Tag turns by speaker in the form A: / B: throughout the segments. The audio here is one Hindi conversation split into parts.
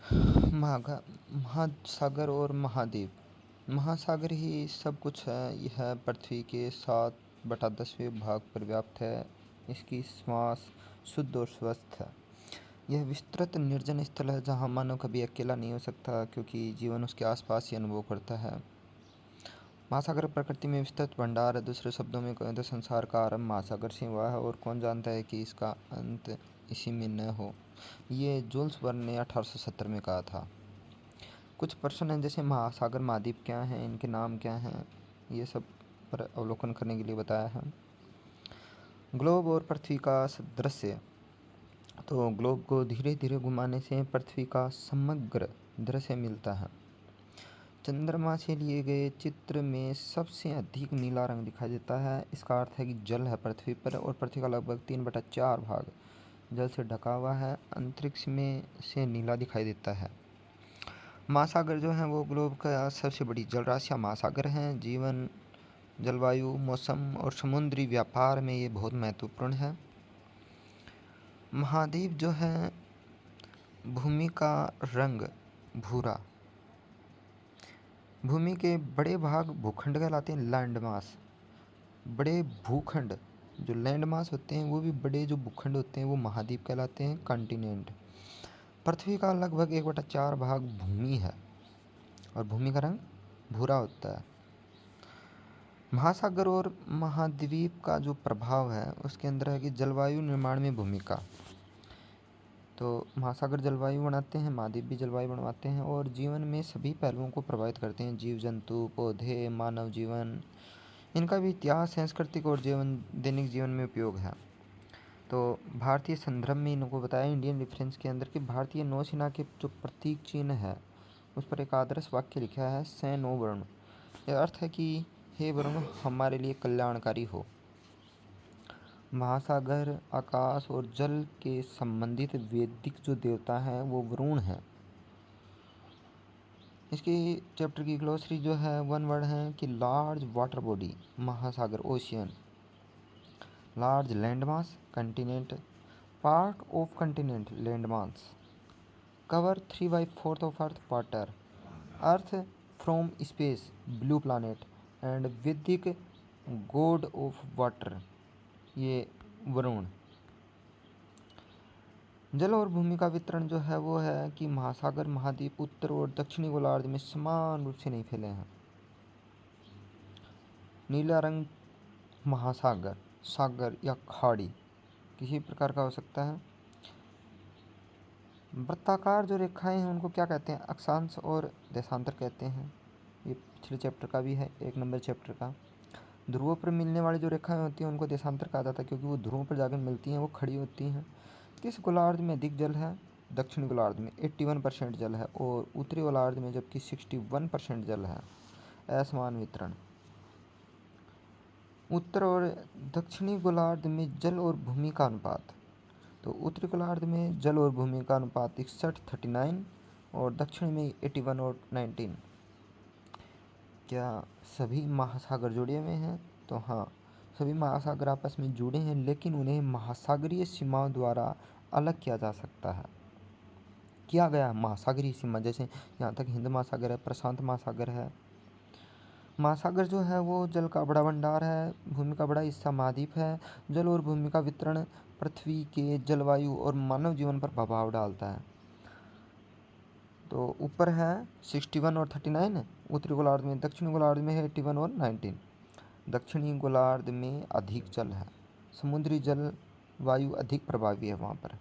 A: महागा महासागर और महाद्वीप। महासागर ही सब कुछ है। यह पृथ्वी के 7/10वें भाग पर व्याप्त है। इसकी श्वास शुद्ध और स्वस्थ है। यह विस्तृत निर्जन स्थल है जहाँ मानव कभी अकेला नहीं हो सकता, क्योंकि जीवन उसके आसपास ही अनुभव करता है। महासागर प्रकृति में विस्तृत भंडार है। दूसरे शब्दों में कहें तो संसार का आरंभ महासागर से हुआ है, और कौन जानता है कि इसका अंत इसी में न हो। ये जूल्स वर्न ने 1870 में कहा था। कुछ प्रश्न हैं, जैसे महासागर महाद्वीप क्या हैं, इनके नाम क्या हैं, ये सब पर अवलोकन करने के लिए बताया है। ग्लोब और पृथ्वी का दृश्य। तो ग्लोब को धीरे धीरे घुमाने से पृथ्वी का समग्र दृश्य मिलता है। चंद्रमा से लिए गए चित्र में सबसे अधिक नीला रंग दिखाई देता है। इसका अर्थ है कि जल है पृथ्वी पर, और पृथ्वी का लगभग 3/4 भाग जल से ढका हुआ है। अंतरिक्ष में से नीला दिखाई देता है। महासागर जो हैं वो ग्लोब का सबसे बड़ी जलराशियाँ महासागर हैं। जीवन, जलवायु, मौसम और समुद्री व्यापार में ये बहुत महत्वपूर्ण है। महाद्वीप जो है, भूमि का रंग भूरा। भूमि के बड़े भाग भूखंड कहलाते हैं, लैंड मास। बड़े भूखंड जो लैंड मास होते हैं, वो भी बड़े जो भूखंड होते हैं वो महाद्वीप कहलाते हैं, कॉन्टिनेंट। पृथ्वी का लगभग 1/4 भाग भूमि है, और भूमि का रंग भूरा होता है। महासागर और महाद्वीप का जो प्रभाव है उसके अंदर है कि जलवायु निर्माण में भूमिका। तो महासागर जलवायु बनाते हैं, महाद्वीप भी जलवायु बनवाते हैं, और जीवन में सभी पहलुओं को प्रभावित करते हैं। जीव जंतु, पौधे, मानव जीवन, इनका भी इतिहास, सांस्कृतिक और दैनिक जीवन में उपयोग है। तो भारतीय संदर्भ में इनको बताया इंडियन रेफरेंस के अंदर कि भारतीय नौसेना के जो प्रतीक चिन्ह है उस पर एक आदर्श वाक्य लिखा है, स नो वरुण। यह अर्थ है कि हे वरुण, हमारे लिए कल्याणकारी हो। महासागर, आकाश और जल के संबंधित वैदिक जो देवता हैं वो वरुण हैं। इसके चैप्टर की ग्लोसरी जो है, वन वर्ड है कि लार्ज वाटर बॉडी, महासागर, ocean. Large land mass, continent. Part of continent, land mass. Cover 3/4 of earth, water. Earth from space, blue planet. And वैदिक गॉड ऑफ वाटर, ये वरुण। जल और भूमि का वितरण जो है वो है कि महासागर महाद्वीप उत्तर और दक्षिणी गोलार्ध में समान रूप से नहीं फैले हैं। नीला रंग महासागर, सागर या खाड़ी किसी प्रकार का हो सकता है। वृत्ताकार जो रेखाएं हैं उनको क्या कहते हैं, अक्षांश और देशांतर कहते हैं। ये पिछले चैप्टर का भी है, 1 नंबर चैप्टर का। ध्रुवों पर मिलने वाली जो रेखाएं होती हैं उनको देशांतर कहा जाता है, क्योंकि वो ध्रुवों पर जाकर मिलती हैं, वो खड़ी होती हैं। किस गोलार्ध में अधिक जल है, दक्षिणी गोलार्ध में 81% जल है, और उत्तरी गोलार्ध में जबकि 61% जल है। असमान वितरण। उत्तर और दक्षिणी गोलार्ध में जल और भूमि का अनुपात। तो उत्तरी गोलार्ध में जल और भूमि का अनुपात 61:39, और दक्षिण में 81 और 19। क्या सभी महासागर जुड़े हुए हैं? तो हाँ, सभी महासागर आपस में जुड़े हैं, लेकिन उन्हें महासागरीय सीमाओं द्वारा अलग किया जा सकता है। किया गया महासागरीय सीमा, जैसे यहाँ तक हिंद महासागर है, प्रशांत महासागर है। महासागर जो है वो जल का बड़ा भंडार है, भूमि का बड़ा हिस्सा महाद्वीप है। जल और भूमि का वितरण पृथ्वी के जलवायु और मानव जीवन पर प्रभाव डालता है। तो ऊपर है 61 और 39 उत्तरी गोलार्ध में, दक्षिणी गोलार्ध में है 81 और 19। दक्षिणी गोलार्ध में अधिक जल है, समुद्री जल वायु अधिक प्रभावी है वहाँ पर।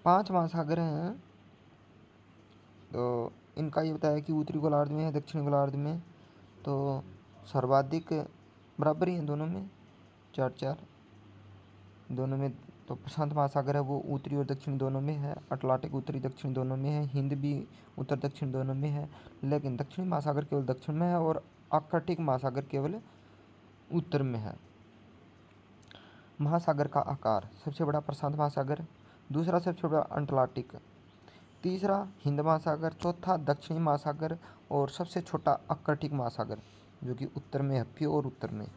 A: 5 महासागर हैं, तो इनका ये बताया कि उत्तरी गोलार्ध में है, दक्षिणी गोलार्ध में तो सर्वाधिक बराबर ही हैं दोनों में, 4-4 दोनों में। तो प्रशांत महासागर है वो उत्तरी और दक्षिण दोनों में है, अटलांटिक उत्तरी दक्षिण दोनों में है, हिंद भी उत्तर दक्षिण दोनों में है, लेकिन दक्षिणी महासागर केवल दक्षिण में है और आर्कटिक महासागर केवल उत्तर में है। महासागर का आकार, सबसे बड़ा प्रशांत महासागर, दूसरा सबसे बड़ा अटलांटिक, तीसरा हिंद महासागर, चौथा दक्षिणी महासागर, और सबसे छोटा आर्कटिक महासागर जो कि उत्तर में है, प्योर उत्तर में।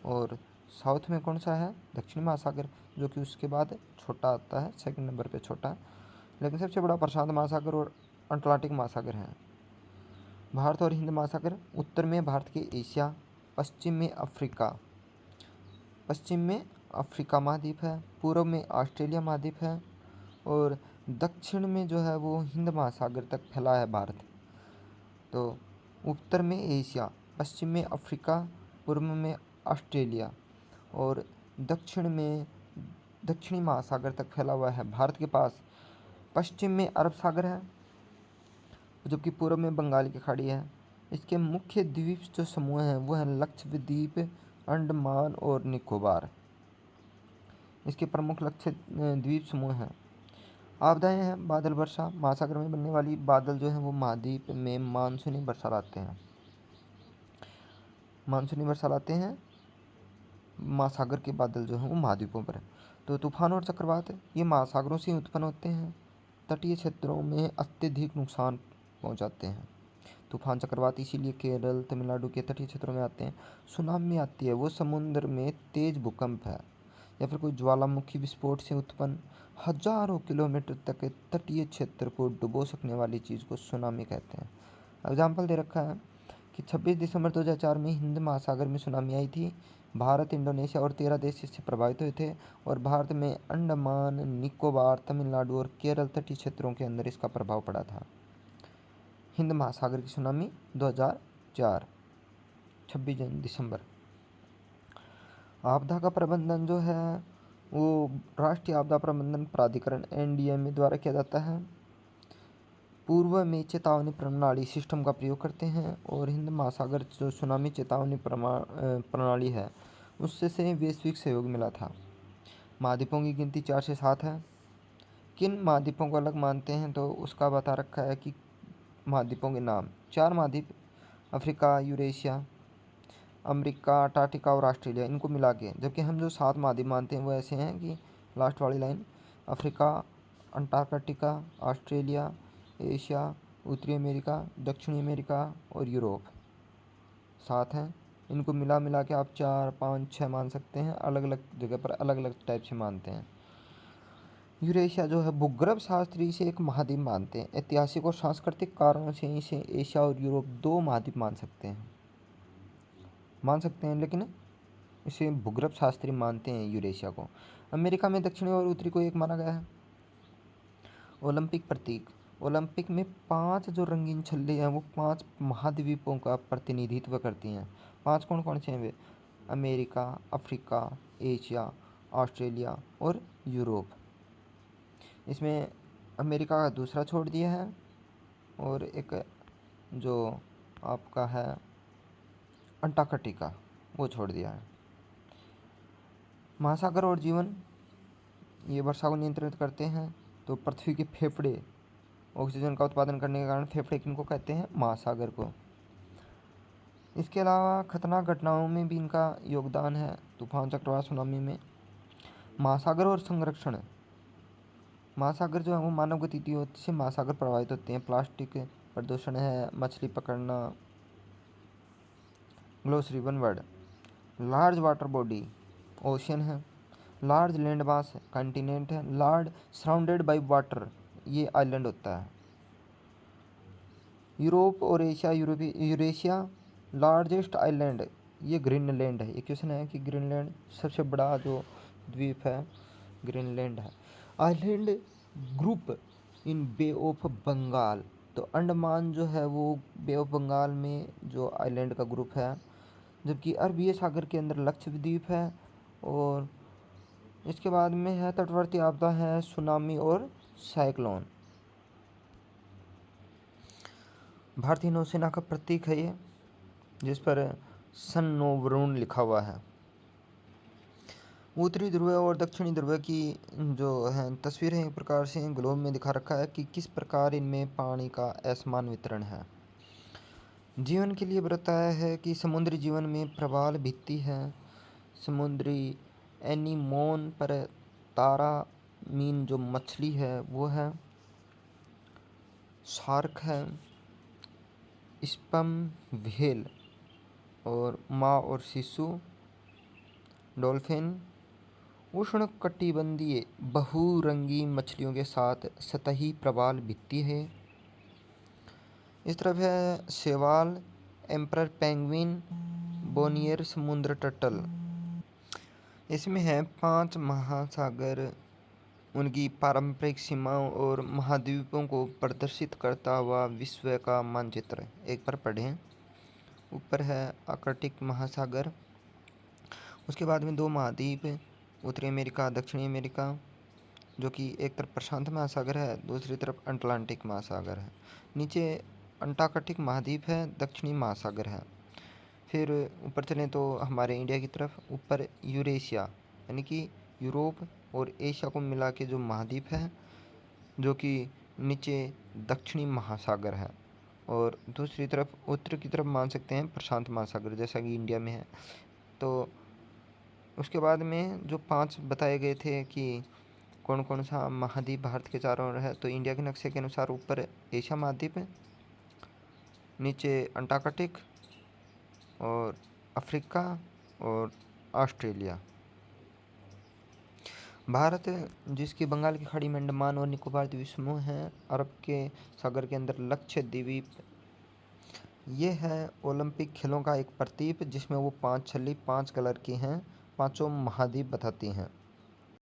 A: और साउथ में कौन सा है, दक्षिणी महासागर, जो कि उसके बाद छोटा आता है, सेकंड नंबर पे छोटा। लेकिन सबसे बड़ा प्रशांत महासागर और अटलांटिक महासागर है। भारत और हिंद महासागर, उत्तर में भारत के एशिया, पश्चिम में अफ्रीका महाद्वीप है, पूर्व में ऑस्ट्रेलिया महाद्वीप है और दक्षिण में जो है वो हिंद महासागर तक फैला है भारत। तो उत्तर में एशिया, पश्चिम में अफ्रीका, पूर्व में ऑस्ट्रेलिया और दक्षिणी महासागर तक फैला हुआ है। भारत के पास पश्चिम में अरब सागर है, जबकि पूर्व में बंगाल की खाड़ी है। इसके मुख्य द्वीप जो समूह हैं वो हैं लक्षद्वीप, अंडमान और निकोबार। इसके प्रमुख लक्ष्य द्वीप समूह हैं। आपदाएं हैं बादल वर्षा, महासागर में बनने वाली बादल जो हैं वो महाद्वीप में मानसूनी वर्षा लाते हैं। महासागर के बादल जो हैं वो महाद्वीपों पर है। तो तूफान और चक्रवात ये महासागरों से उत्पन्न होते हैं, तटीय क्षेत्रों में अत्यधिक नुकसान पहुंचाते हैं। तूफान चक्रवात इसीलिए केरल, तमिलनाडु के तटीय क्षेत्रों में आते हैं। सुनामी आती है वो समुद्र में तेज भूकंप है या फिर कोई ज्वालामुखी विस्फोट से उत्पन्न हजारों किलोमीटर तक के तटीय क्षेत्र को डुबो सकने वाली चीज़ को सुनामी कहते हैं। एग्जाम्पल दे रखा है कि 26 दिसंबर 2004 में हिंद महासागर में सुनामी आई थी। भारत, इंडोनेशिया और 13 देश इससे प्रभावित हुए थे और भारत में अंडमान निकोबार, तमिलनाडु और केरल तटीय क्षेत्रों के अंदर इसका प्रभाव पड़ा था। हिंद महासागर की सुनामी 2004, 26 दिसंबर। आपदा का प्रबंधन जो है वो राष्ट्रीय आपदा प्रबंधन प्राधिकरण NDMA द्वारा किया जाता है। पूर्व में चेतावनी प्रणाली सिस्टम का प्रयोग करते हैं और हिंद महासागर जो सुनामी चेतावनी प्रणाली है उससे से वैश्विक सहयोग मिला था। महाद्वीपों की गिनती 4 से 7 है। किन महाद्वीपों को अलग मानते हैं तो उसका बता रखा है कि महाद्वीपों के नाम 4 महाद्वीप, अफ्रीका, यूरेशिया, अमेरिका, अंटार्कटिका और ऑस्ट्रेलिया, इनको मिला के। जबकि हम जो 7 महाद्वीप मानते हैं वो ऐसे हैं कि लास्ट वाली line Africa, Antarctica, Australia, Asia, उत्तरी अमेरिका, दक्षिणी अमेरिका और यूरोप 7 हैं। इनको मिला के आप 4, 5, 6 मान सकते हैं। अलग अलग जगह पर अलग अलग टाइप से मानते हैं। यूरेशिया जो है भूगर्भ शास्त्री इसे एक महाद्वीप मानते हैं। ऐतिहासिक और सांस्कृतिक कारणों से इसे एशिया और यूरोप 2 महाद्वीप मान सकते हैं, लेकिन इसे भूगर्भ शास्त्री मानते हैं यूरेशिया को। अमेरिका में दक्षिणी और उत्तरी को एक माना गया है। ओलंपिक प्रतीक, ओलंपिक में 5 जो रंगीन छल्ले हैं वो 5 महाद्वीपों का प्रतिनिधित्व करती हैं। 5 कौन कौन से हैं वे? अमेरिका, अफ्रीका, एशिया, ऑस्ट्रेलिया और यूरोप। इसमें अमेरिका का दूसरा छोड़ दिया है और एक जो आपका है अंटार्कटिका वो छोड़ दिया है। महासागर और जीवन ये वर्षा को नियंत्रित करते हैं। तो पृथ्वी के फेफड़े ऑक्सीजन का उत्पादन करने के कारण फेफड़े किनको कहते हैं? महासागर को। इसके अलावा खतरनाक घटनाओं में भी इनका योगदान है, तूफान, चक्रवात, सुनामी में। महासागर और संरक्षण, महासागर जो है वो मानव गतिविधियों से महासागर प्रभावित होते हैं। प्लास्टिक प्रदूषण है, मछली पकड़ना। Glossary 1 word, large water body ocean है, लार्ज लैंड मास कॉन्टिनेंट है, लार्ज सराउंडेड बाय वाटर ये आइलैंड होता है। यूरोप और एशिया, यूरेशिया लार्जेस्ट आइलैंड ये ग्रीनलैंड है। ये क्वेश्चन है कि ग्रीनलैंड सबसे बड़ा जो द्वीप है ग्रीनलैंड है। Island group in bay of Bengal, तो अंडमान जो है वो बे ऑफ बंगाल में जो आइलैंड का ग्रुप है। जबकि अरबी सागर के अंदर लक्षद्वीप है और इसके बाद में है तटवर्ती आपदा है सुनामी और साइक्लोन। भारतीय नौसेना का प्रतीक है ये, जिस पर सन ऑफ वरुण लिखा हुआ है। उत्तरी ध्रुव और दक्षिणी ध्रुव की जो है तस्वीरें एक प्रकार से ग्लोब में दिखा रखा है कि किस प्रकार इनमें पानी का असमान वितरण है। जीवन के लिए बताया है कि समुद्री जीवन में प्रवाल भित्ति है, समुद्री एनीमोन पर तारा मीन जो मछली है वो है, शार्क है, स्पम व्हेल और माँ और शिशु, डॉल्फिन उष्णकटिबंधीय बहुरंगी मछलियों के साथ सतही प्रवाल भित्ति है। इस तरफ है शैवाल, एम्परर पेंगुइन, बोनियर समुद्र टर्टल। इसमें है 5 महासागर, उनकी पारंपरिक सीमाओं और महाद्वीपों को प्रदर्शित करता हुआ विश्व का मानचित्र। एक बार पढ़ें। ऊपर है आर्कटिक महासागर, उसके बाद में 2 महाद्वीप, उत्तरी अमेरिका, दक्षिणी अमेरिका, जो कि एक तरफ प्रशांत महासागर है, दूसरी तरफ अटलांटिक महासागर है। नीचे अंटार्कटिक महाद्वीप है, दक्षिणी महासागर है। फिर ऊपर चलें तो हमारे इंडिया की तरफ, ऊपर यूरेशिया यानी कि यूरोप और एशिया को मिला के जो महाद्वीप है, जो कि नीचे दक्षिणी महासागर है, और दूसरी तरफ उत्तर की तरफ मान सकते हैं प्रशांत महासागर, जैसा कि इंडिया में है। तो उसके बाद में जो 5 बताए गए थे कि कौन कौन सा महाद्वीप भारत के चारों ओर है, तो इंडिया के नक्शे के अनुसार ऊपर एशिया महाद्वीप है, नीचे अंटार्कटिक और अफ्रीका और ऑस्ट्रेलिया। भारत, जिसकी बंगाल की खाड़ी में अंडमान और निकोबार द्वीप समूह हैं, अरब के सागर के अंदर लक्षद्वीप। ये है ओलंपिक खेलों का एक प्रतीक, जिसमें वो 5 छल्ली 5 कलर की हैं, 5 महाद्वीप बताती हैं।